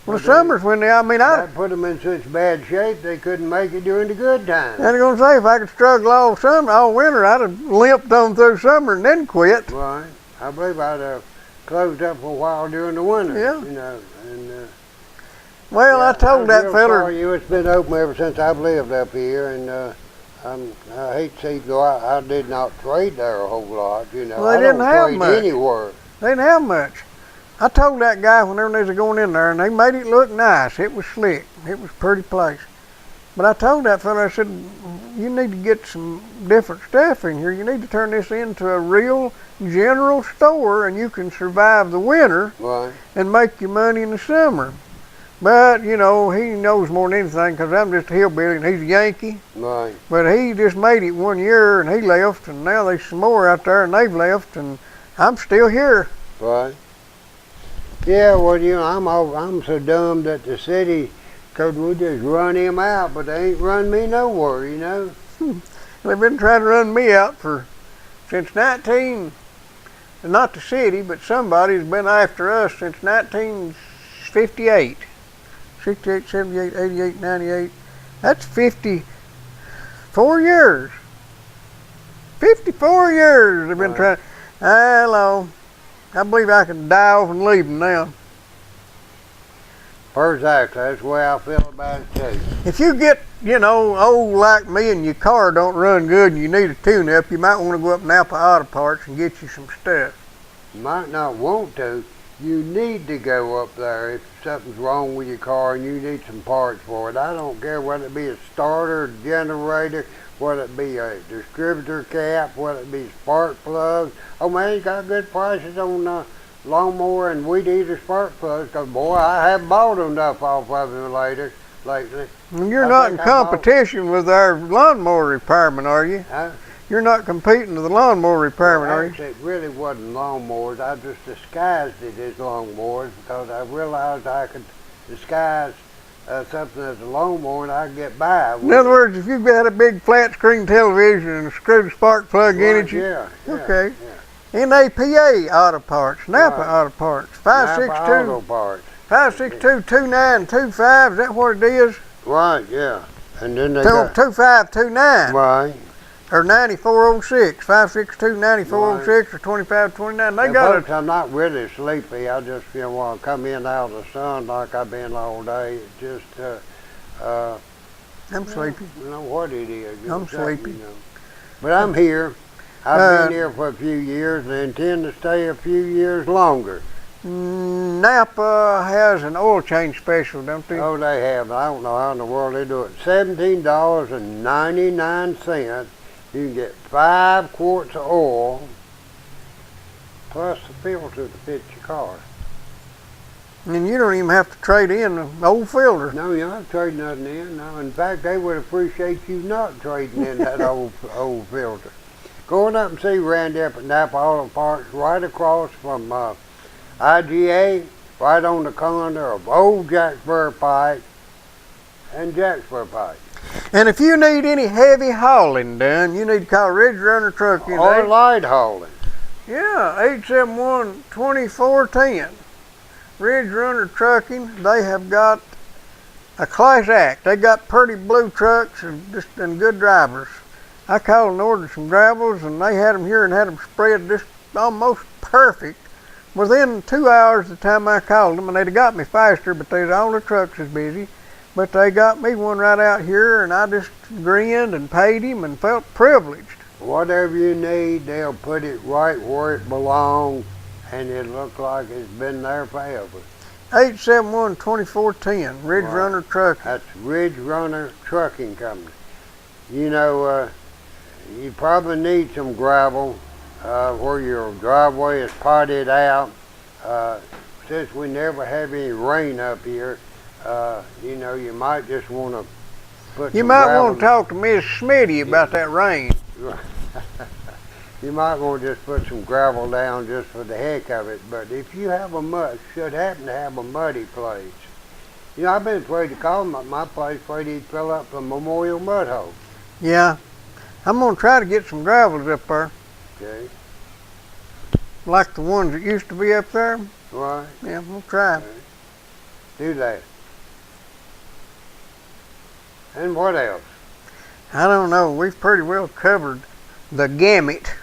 Well, the summer's when That put them in such bad shape they couldn't make it during the good times. I was going to say, if I could struggle all winter, I'd have limped on through summer and then quit. Right. I believe I'd have closed up for a while during the winter. Yeah. You know, and Well, yeah, I told that real feller. sorry you. It's been open ever since I've lived up here, and I hate to see you go. I did not trade there a whole lot. You know, Well, they I didn't don't have trade much. anywhere. They didn't have much. I told that guy whenever they was going in there, and they made it look nice. It was slick. It was a pretty place. But I told that fella, I said, you need to get some different stuff in here. You need to turn this into a real general store, and you can survive the winter Right. and make your money in the summer. But, you know, he knows more than anything because I'm just a hillbilly and he's a Yankee. Right. But he just made it 1 year and he left, and now there's some more out there and they've left, and I'm still here. Right. Yeah. Well, you know, I'm so dumb that the city could we just run him out, but they ain't run me nowhere. You know. They've been trying to run me out since not the city, but somebody's been after us since 1958. 68, 78, 88, 98. That's 54 years. 54 years they've been Right. trying. Hello. I believe I can die off and leave them now. Exactly. That's the way I feel about it too. If you get, old like me and your car don't run good and you need a tune-up, you might want to go up Napa Auto Parts and get you some stuff. You might not want to. You need to go up there if something's wrong with your car and you need some parts for it. I don't care whether it be a starter, generator, whether it be a distributor cap, whether it be spark plugs. Oh man, you got good prices on lawnmower and weed eater spark plugs, because boy, I have bought enough off of them lately. And you're not in competition with our lawnmower repairman, are you? Huh? You're not competing with the lawnmower repairman, are you? It really wasn't lawnmowers. I just disguised it as lawnmowers because I realized I could disguise something as a lawnmower and I could get by with In other words, if you've got a big flat screen television and a screwed spark plug in it, okay. Yeah. NAPA Auto Parts, Napa Right. Auto Parts, Napa Auto Parts. 562-2925, is that what it is? Right, yeah. And then they got 2529. right. Or 9406, 562-9406 or 2529. They And got folks, I'm not really sleepy. I just, want to come in out of the sun like I've been all day. It just, I'm sleepy. you know what it is. I'm sleepy. But I'm here. I've been here for a few years and intend to stay a few years longer. Napa has an oil change special, don't they? Oh, they have. I don't know how in the world they do it. $17.99. You can get 5 quarts of oil plus the filter to fit your car. And you don't even have to trade in an old filter. No, you're not trading nothing in. No, in fact, they would appreciate you not trading in that old filter. Going up and see Randy up at Napa Auto Parts, right across from IGA, right on the corner of Old Jacksboro Pike and Jacksboro Pike. And if you need any heavy hauling done, you need to call Ridge Runner Trucking. Or light hauling. Yeah, 871-2410. Ridge Runner Trucking, they have got a class act. They got pretty blue trucks and good drivers. I called and ordered some gravels, and they had them here and had them spread just almost perfect. Within 2 hours the time I called them, and they'd have got me faster, but all the trucks was busy. But they got me one right out here, and I just grinned and paid him and felt privileged. Whatever you need, they'll put it right where it belongs, and it looks like it's been there forever. 871-2410, Ridge Right. Runner Trucking. That's Ridge Runner Trucking Company. You probably need some gravel where your driveway is potted out. Since we never have any rain up here, you might just want to put You some might gravel. want to talk to Miss Smitty about that rain. You might want to just put some gravel down just for the heck of it. But if you have should happen to have a muddy place, I've been afraid to call my place, afraid he'd fill up a memorial mud hole. Yeah, I'm going to try to get some gravels up there, Okay, like the ones that used to be up there. right. Yeah, I'm going to try. Okay. Do that. And what else? I don't know. We've pretty well covered the gamut.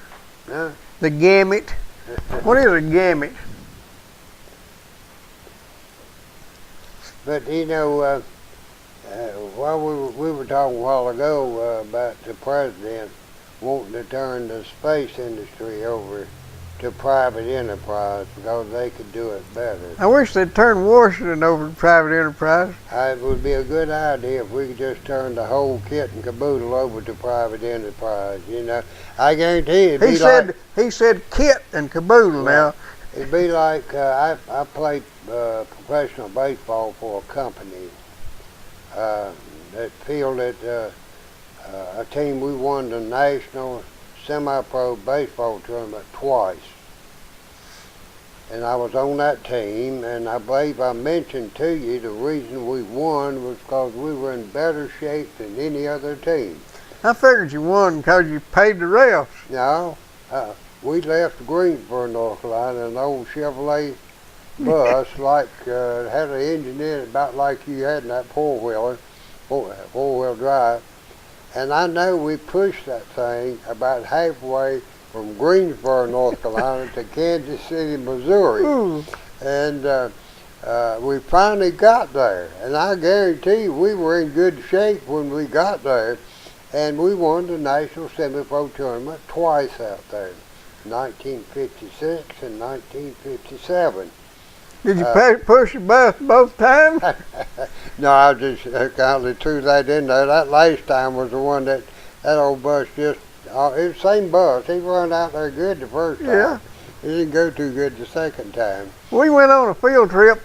Huh? The gamut. What is a gamut? But while we were talking a while ago about the president wanting to turn the space industry over to private enterprise because they could do it better. I wish they'd turn Washington over to private enterprise. It would be a good idea if we could just turn the whole kit and caboodle over to private enterprise. I guarantee it'd be He said kit and caboodle now. It'd be like I played professional baseball for a company that fielded a team. We won the national semi-pro baseball tournament twice. And I was on that team, and I believe I mentioned to you the reason we won was because we were in better shape than any other team. I figured you won because you paid the refs. No, we left Greensboro, North Carolina, an old Chevrolet bus, had an engine in it about like you had in that four-wheel drive. And I know we pushed that thing about halfway from Greensboro, North Carolina to Kansas City, Missouri. Ooh. And we finally got there. And I guarantee you, we were in good shape when we got there. And we won the National Semi-Pro Tournament twice out there, 1956 and 1957. Did you push the bus both times? No, I just kind of threw that in there. That last time was the one that old bus just, it was the same bus. He run out there good the first time. Yeah. He didn't go too good the second time. We went on a field trip.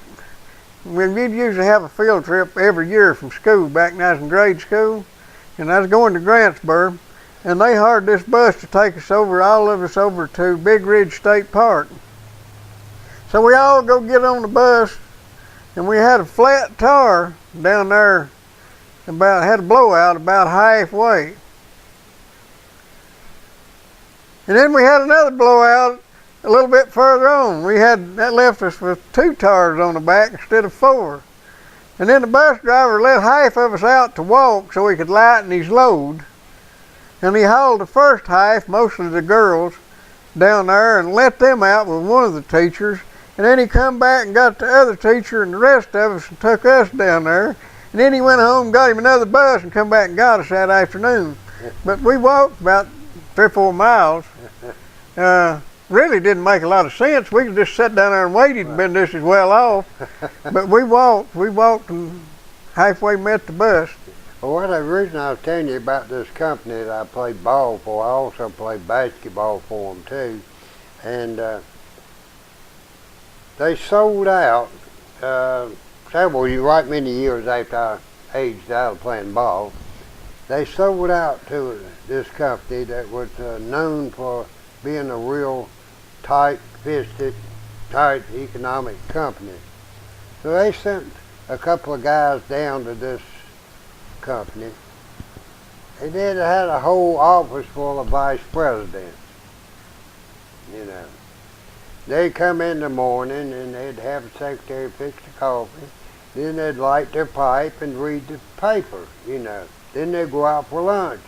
We'd usually have a field trip every year from school back when I was in grade school. And I was going to Grantsburg. And they hired this bus to take us over, all of us over to Big Ridge State Park. So we all go get on the bus, and we had a flat tire down there, had a blowout about halfway. And then we had another blowout a little bit further on. That left us with 2 tires on the back instead of 4. And then the bus driver let half of us out to walk so he could lighten his load. And he hauled the first half, mostly the girls, down there and let them out with one of the teachers. And then he come back and got the other teacher and the rest of us and took us down there. And then he went home and got him another bus and come back and got us that afternoon. But we walked about 3 or 4 miles. Really didn't make a lot of sense. We could just sat down there and waited and been just as well off. But we walked and halfway met the bus. Well, the reason I was telling you about this company that I played ball for, I also played basketball for them too. And they sold out right many years after I aged out of playing ball. They sold out to this company that was known for being a real tight-fisted, tight economic company. So they sent a couple of guys down to this company, and then they had a whole office full of vice presidents. You know, they'd come in the morning and they'd have a secretary fix the coffee, then they'd light their pipe and read the paper, you know. Then they'd go out for lunch,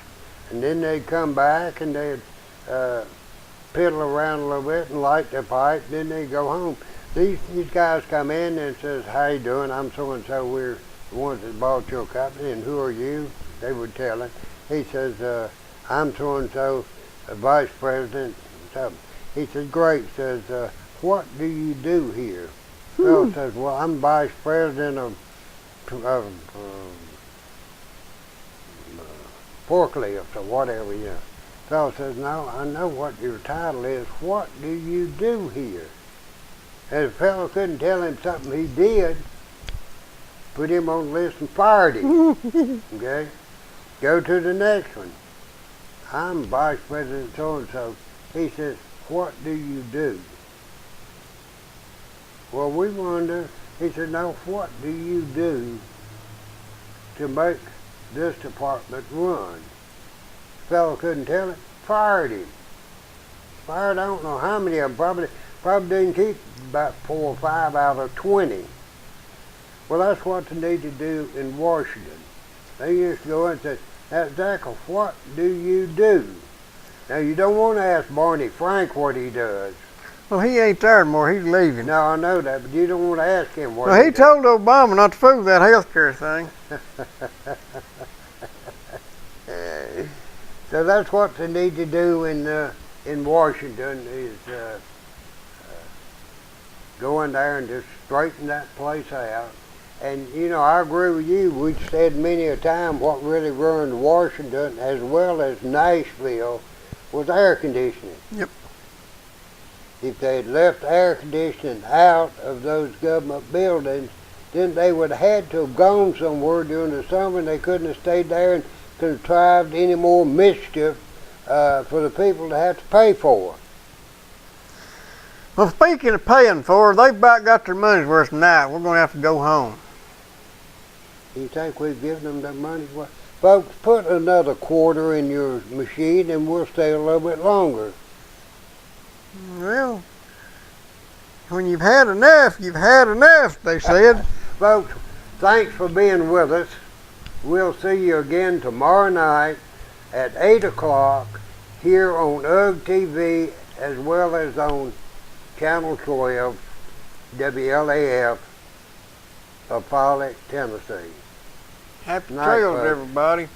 and then they'd come back and they'd piddle around a little bit and light their pipe, then they'd go home. These guys come in and says, "How you doing? I'm so-and-so, we're the ones that bought your company, and who are you?" They would tell him. He says, "I'm so-and-so, vice president." He says, "Great." Says, "What do you do here?" Fellow says, "Well, I'm vice president of forklift or whatever, you know." Fellow says, "No, I know what your title is. What do you do here?" And the fellow couldn't tell him something he did, put him on the list and fired him. Okay? Go to the next one. "I'm vice president so-and-so." He says, "What do you do?" "Well, we wonder." He said, "No, what do you do to make this department run?" The fellow couldn't tell him, fired him. Fired I don't know how many of them, probably didn't keep about 4 or 5 out of 20. Well, that's what they need to do in Washington. They used to go and say, "Now, Zach, what do you do?" Now, you don't want to ask Barney Frank what he does. Well, he ain't there anymore. He's leaving. No, I know that, but you don't want to ask him what Well, he told Obama not to fool with that health care thing. So that's what they need to do in Washington is go in there and just straighten that place out. And, you know, I agree with you. We've said many a time what really ruined Washington as well as Nashville was air conditioning. Yep. If they had left air conditioning out of those government buildings, then they would have had to have gone somewhere during the summer, and they couldn't have stayed there and contrived any more mischief for the people to have to pay for. Well, speaking of paying for it, they've about got their money's worth tonight. We're going to have to go home. You think we've given them their money's worth? Folks, put another quarter in your machine and we'll stay a little bit longer. Well, when you've had enough, they said. Folks, thanks for being with us. We'll see you again tomorrow night at 8 o'clock here on UG TV as well as on Channel 12, WLAF of Follett, Tennessee. Happy Night, trails, folks. everybody.